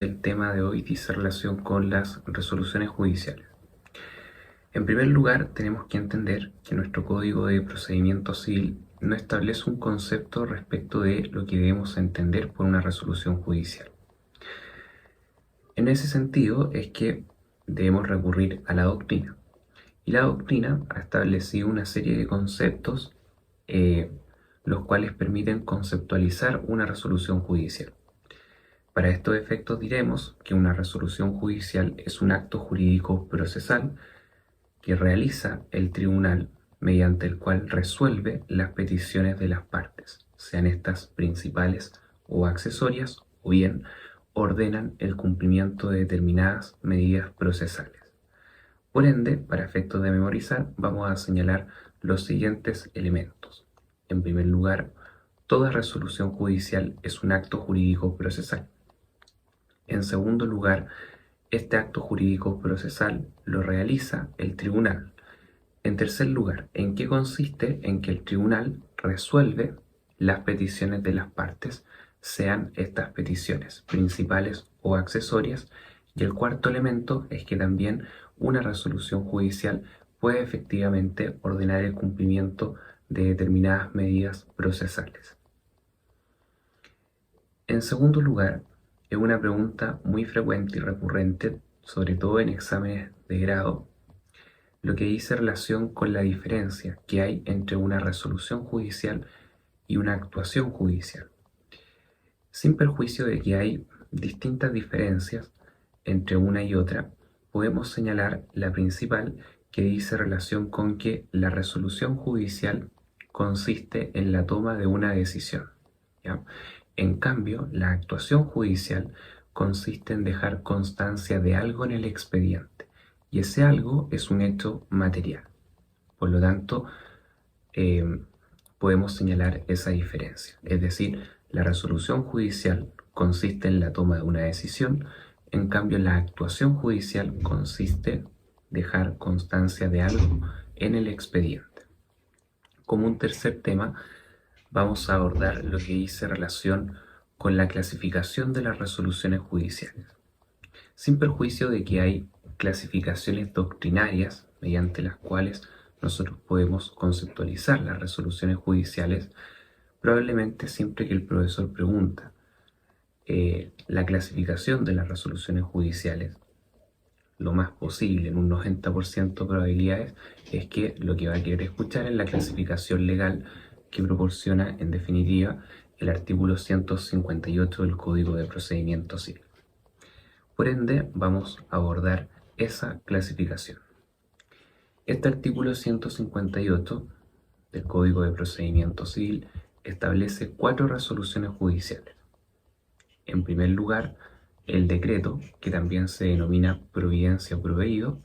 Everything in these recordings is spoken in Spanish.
El tema de hoy dice relación con las resoluciones judiciales. En primer lugar, tenemos que entender que nuestro Código de Procedimiento Civil no establece un concepto respecto de lo que debemos entender por una resolución judicial. En ese sentido es que debemos recurrir a la doctrina. Y la doctrina ha establecido una serie de conceptos los cuales permiten conceptualizar una resolución judicial. Para estos efectos diremos que una resolución judicial es un acto jurídico procesal que realiza el tribunal mediante el cual resuelve las peticiones de las partes, sean estas principales o accesorias, o bien ordenan el cumplimiento de determinadas medidas procesales. Por ende, para efectos de memorizar, vamos a señalar los siguientes elementos. En primer lugar, toda resolución judicial es un acto jurídico procesal. En segundo lugar, este acto jurídico procesal lo realiza el tribunal. En tercer lugar, ¿en qué consiste? En que el tribunal resuelve las peticiones de las partes, sean estas peticiones principales o accesorias. Y el cuarto elemento es que también una resolución judicial puede efectivamente ordenar el cumplimiento de determinadas medidas procesales. En segundo lugar, es una pregunta muy frecuente y recurrente, sobre todo en exámenes de grado, lo que dice relación con la diferencia que hay entre una resolución judicial y una actuación judicial. Sin perjuicio de que hay distintas diferencias entre una y otra, podemos señalar la principal, que dice relación con que la resolución judicial consiste en la toma de una decisión, ¿ya? En cambio, la actuación judicial consiste en dejar constancia de algo en el expediente, y ese algo es un hecho material. Por lo tanto, eh, podemos señalar esa diferencia. Es decir, la resolución judicial consiste en la toma de una decisión, en cambio la actuación judicial consiste en dejar constancia de algo en el expediente. Como un tercer tema, vamos a abordar lo que dice relación con la clasificación de las resoluciones judiciales. Sin perjuicio de que hay clasificaciones doctrinarias mediante las cuales nosotros podemos conceptualizar las resoluciones judiciales, probablemente siempre que el profesor pregunta la clasificación de las resoluciones judiciales, lo más posible, en un 90% de probabilidades, es que lo que va a querer escuchar es la clasificación legal que proporciona, en definitiva, el artículo 158 del Código de Procedimiento Civil. Por ende, vamos a abordar esa clasificación. Este artículo 158 del Código de Procedimiento Civil establece 4 resoluciones judiciales. En primer lugar, el decreto, que también se denomina providencia o proveído.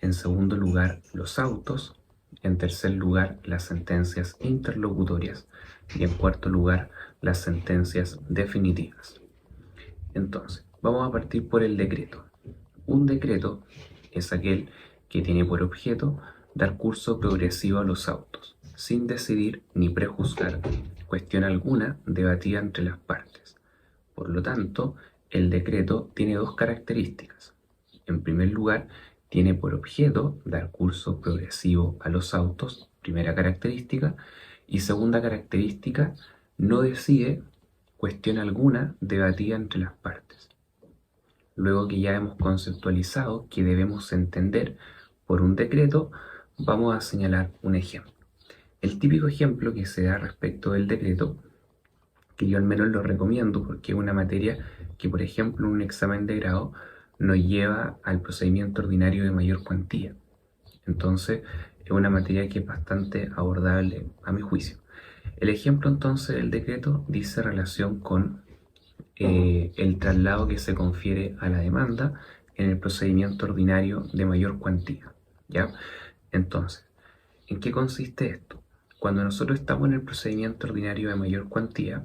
En segundo lugar, los autos. En tercer lugar, las sentencias interlocutorias. Y en cuarto lugar, las sentencias definitivas. Entonces, vamos a partir por el decreto. Un decreto es aquel que tiene por objeto dar curso progresivo a los autos, sin decidir ni prejuzgar cuestión alguna debatida entre las partes. Por lo tanto, el decreto tiene 2 características. En primer lugar, tiene por objeto dar curso progresivo a los autos, primera característica, y segunda característica, no decide cuestión alguna debatida entre las partes. Luego que ya hemos conceptualizado que debemos entender por un decreto, vamos a señalar un ejemplo. El típico ejemplo que se da respecto del decreto, que yo al menos lo recomiendo porque es una materia que, por ejemplo, en un examen de grado nos lleva al procedimiento ordinario de mayor cuantía. Entonces, es una materia que es bastante abordable a mi juicio. El ejemplo entonces del decreto dice relación con el traslado que se confiere a la demanda en el procedimiento ordinario de mayor cuantía, ¿ya? Entonces, ¿en qué consiste esto? Cuando nosotros estamos en el procedimiento ordinario de mayor cuantía,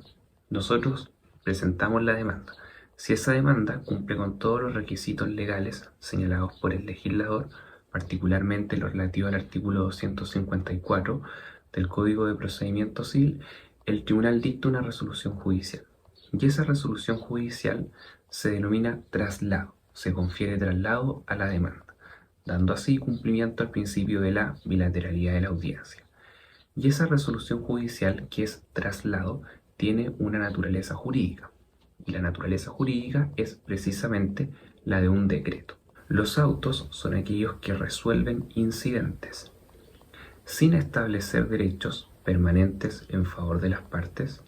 nosotros presentamos la demanda. Si esa demanda cumple con todos los requisitos legales señalados por el legislador, particularmente lo relativo al artículo 254 del Código de Procedimiento Civil, el tribunal dicta una resolución judicial. Y esa resolución judicial se denomina traslado, se confiere traslado a la demanda, dando así cumplimiento al principio de la bilateralidad de la audiencia. Y esa resolución judicial, que es traslado, tiene una naturaleza jurídica. Y la naturaleza jurídica es precisamente la de un decreto. Los autos son aquellos que resuelven incidentes, sin establecer derechos permanentes en favor de las partes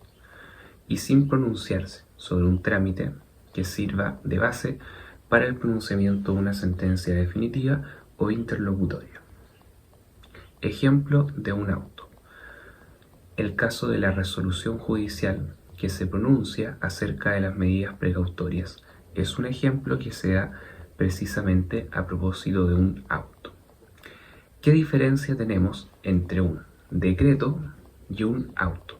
y sin pronunciarse sobre un trámite que sirva de base para el pronunciamiento de una sentencia definitiva o interlocutoria. Ejemplo de un auto. El caso de la resolución judicial que se pronuncia acerca de las medidas precautorias es un ejemplo que se da precisamente a propósito de un auto. ¿Qué diferencia tenemos entre un decreto y un auto?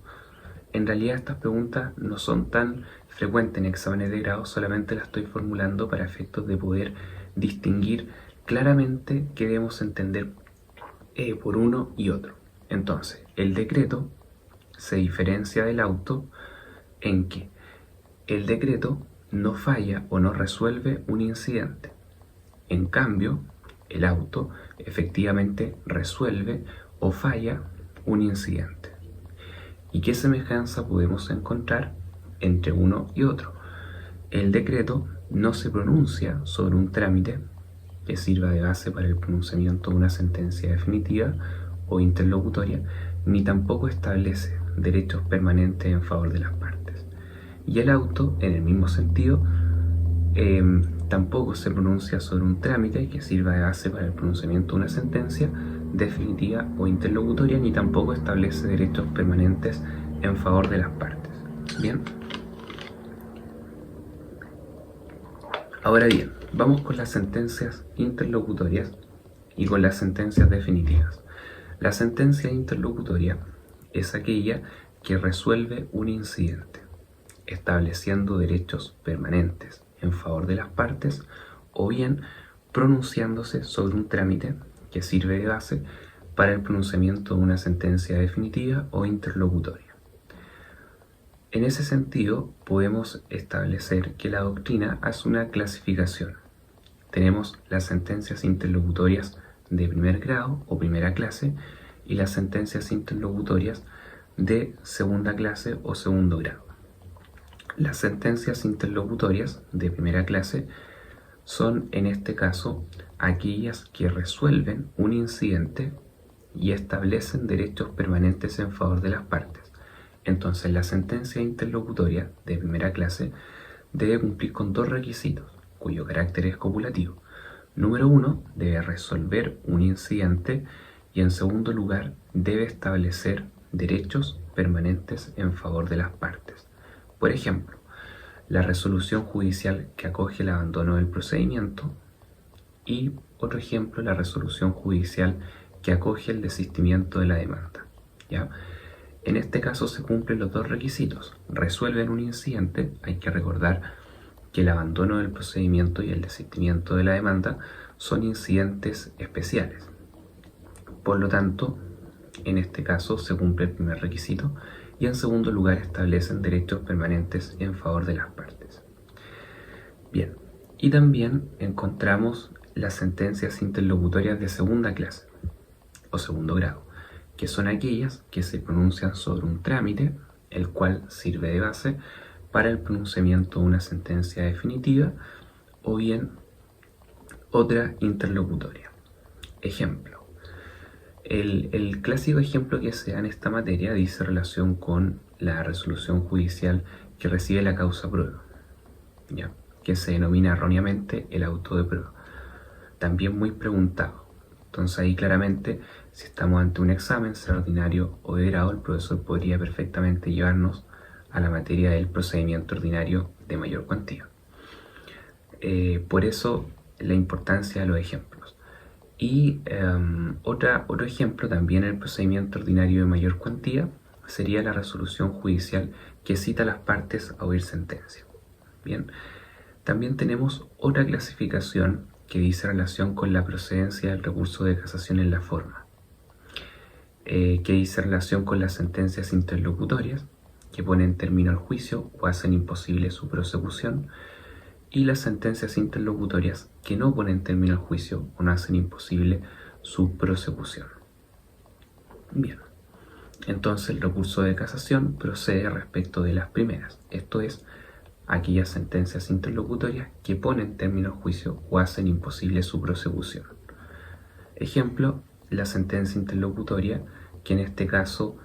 En realidad estas preguntas no son tan frecuentes en exámenes de grado, solamente las estoy formulando para efectos de poder distinguir claramente qué debemos entender por uno y otro. Entonces, el decreto se diferencia del auto en que el decreto no falla o no resuelve un incidente. En cambio, el auto efectivamente resuelve o falla un incidente. ¿Y qué semejanza podemos encontrar entre uno y otro? El decreto no se pronuncia sobre un trámite que sirva de base para el pronunciamiento de una sentencia definitiva o interlocutoria, ni tampoco establece derechos permanentes en favor de las partes. Y el auto, en el mismo sentido, tampoco se pronuncia sobre un trámite que sirva de base para el pronunciamiento de una sentencia definitiva o interlocutoria, ni tampoco establece derechos permanentes en favor de las partes. Bien. Ahora bien, vamos con las sentencias interlocutorias y con las sentencias definitivas. La sentencia interlocutoria es aquella que resuelve un incidente, estableciendo derechos permanentes en favor de las partes o bien pronunciándose sobre un trámite que sirve de base para el pronunciamiento de una sentencia definitiva o interlocutoria. En ese sentido, podemos establecer que la doctrina hace una clasificación. Tenemos las sentencias interlocutorias de primer grado o primera clase y las sentencias interlocutorias de segunda clase o segundo grado. Las sentencias interlocutorias de primera clase son, en este caso, aquellas que resuelven un incidente y establecen derechos permanentes en favor de las partes. Entonces, la sentencia interlocutoria de primera clase debe cumplir con dos requisitos, cuyo carácter es copulativo. Número 1, debe resolver un incidente y en segundo lugar, debe establecer derechos permanentes en favor de las partes. Por ejemplo, la resolución judicial que acoge el abandono del procedimiento y, otro ejemplo, la resolución judicial que acoge el desistimiento de la demanda. ¿Ya? En este caso se cumplen los dos requisitos. Resuelven un incidente, hay que recordar que el abandono del procedimiento y el desistimiento de la demanda son incidentes especiales. Por lo tanto, en este caso se cumple el primer requisito y en segundo lugar establecen derechos permanentes en favor de las partes. Bien, y también encontramos las sentencias interlocutorias de segunda clase o segundo grado, que son aquellas que se pronuncian sobre un trámite, el cual sirve de base para el pronunciamiento de una sentencia definitiva o bien otra interlocutoria. Ejemplo. El clásico ejemplo que se da en esta materia dice relación con la resolución judicial que recibe la causa prueba, ¿ya? Que se denomina erróneamente el auto de prueba. También muy preguntado. Entonces ahí claramente, si estamos ante un examen, sea ordinario o de grado, el profesor podría perfectamente llevarnos a la materia del procedimiento ordinario de mayor cuantía. Por eso la importancia de los ejemplos. Y otro ejemplo también en el procedimiento ordinario de mayor cuantía sería la resolución judicial que cita a las partes a oír sentencia. Bien, también tenemos otra clasificación que dice relación con la procedencia del recurso de casación en la forma, que dice relación con las sentencias interlocutorias que ponen término al juicio o hacen imposible su prosecución, y las sentencias interlocutorias que no ponen término al juicio o no hacen imposible su prosecución. Bien, entonces el recurso de casación procede respecto de las primeras, esto es, aquellas sentencias interlocutorias que ponen término al juicio o hacen imposible su prosecución. Ejemplo, la sentencia interlocutoria que en este caso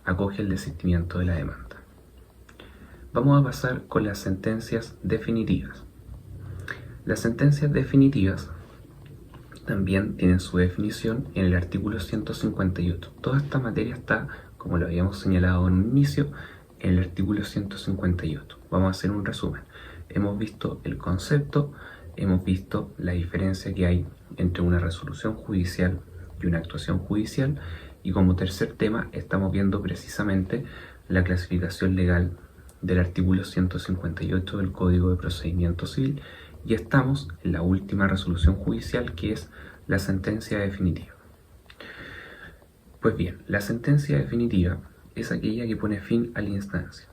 acoge el desistimiento de la demanda. Vamos a pasar con las sentencias definitivas. Las sentencias definitivas también tienen su definición en el artículo 158. Toda esta materia está, como lo habíamos señalado en un inicio, en el artículo 158. Vamos a hacer un resumen. Hemos visto el concepto, hemos visto la diferencia que hay entre una resolución judicial y una actuación judicial, y como tercer tema estamos viendo precisamente la clasificación legal del artículo 158 del Código de Procedimiento Civil, y estamos en la última resolución judicial, que es la sentencia definitiva. Pues bien, la sentencia definitiva es aquella que pone fin a la instancia,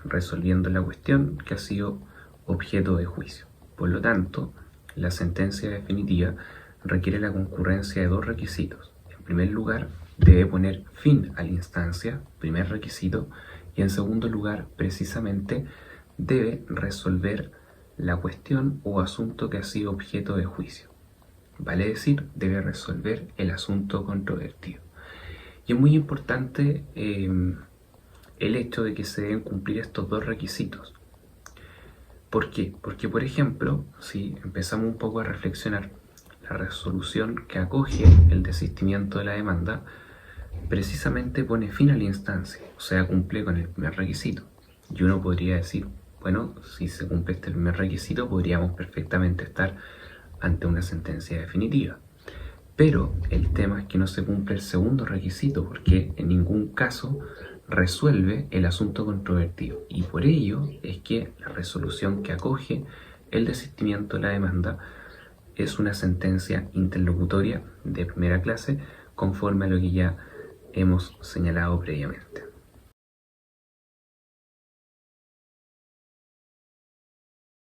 resolviendo la cuestión que ha sido objeto de juicio. Por lo tanto, la sentencia definitiva requiere la concurrencia de dos requisitos. En primer lugar, debe poner fin a la instancia, primer requisito, y en segundo lugar, precisamente, debe resolver la cuestión o asunto que ha sido objeto de juicio. Vale decir, debe resolver el asunto controvertido. Y es muy importante el hecho de que se deben cumplir estos dos requisitos. ¿Por qué? Porque, por ejemplo, si empezamos un poco a reflexionar, la resolución que acoge el desistimiento de la demanda precisamente pone fin a la instancia, o sea, cumple con el primer requisito. Y uno podría decir, bueno, si se cumple este primer requisito, podríamos perfectamente estar ante una sentencia definitiva. Pero el tema es que no se cumple el segundo requisito, porque en ningún caso resuelve el asunto controvertido. Y por ello es que la resolución que acoge el desistimiento de la demanda es una sentencia interlocutoria de primera clase, conforme a lo que ya hemos señalado previamente.